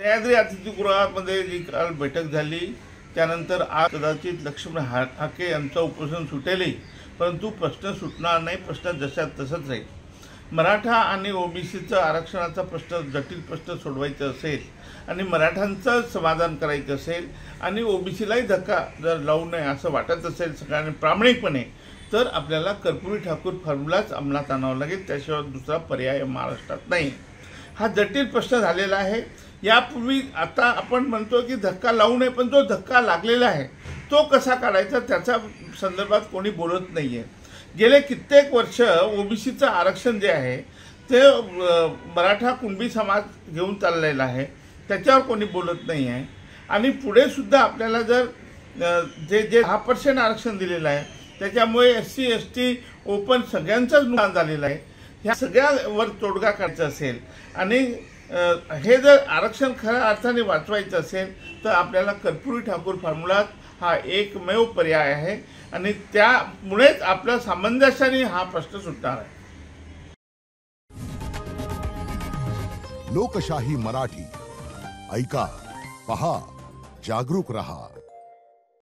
सह्याद्री अतिथीगृहामध्ये जी काल बैठक झाली त्यानंतर आज कदाचित लक्ष्मण हाके यांचं उपोषण सुटेलही, परंतु प्रश्न सुटणार नाही. प्रश्न जशात तसंच राहील. मराठा आणि ओबीसीचं आरक्षणाचा प्रश्न, जटिल प्रश्न सोडवायचा असेल आणि मराठ्यांचं समाधान करायचं असेल आणि ओबीसीलाही धक्का जर लावू नये असं वाटत असेल सगळ्यांनी प्रामाणिकपणे, तर आपल्याला कर्पूरी ठाकूर फॉर्म्युलाच अंमलात आणावा लागेल. त्याशिवाय दुसरा पर्याय महाराष्ट्रात नाही. हा जटिल प्रश्न झालेला आहे. यापूर्वी आता आपण म्हणतो की धक्का लावू नये, पण जो धक्का लागलेला आहे तो कसा काढायचा त्याच्या संदर्भात कोणी बोलत नाही आहे. गेले कित्येक वर्ष ओबीसीचं आरक्षण जे आहे ते मराठा कुणबी समाज घेऊन चाललेला आहे, त्याच्यावर कोणी बोलत नाही आहे. आणि पुढे सुद्धा आपल्याला जर जे 10% आरक्षण दिलेलं आहे त्याच्यामुळे SC ST ओपन सगळ्यांचंच नुकसान झालेलं आहे. ह्या सगळ्यावर तोडगा काढायचा असेल आणि हे जर आरक्षण खऱ्या अर्थाने वाचवायचं असेल तर आपल्याला कर्पूरी ठाकूर फॉर्म्युला हा एकमेव पर्याय आहे आणि त्यामुळेच आपल्या सामंजस्याने हा प्रश्न सुटणार आहे. लोकशाही मराठी ऐका, पहा, जागरूक रहा.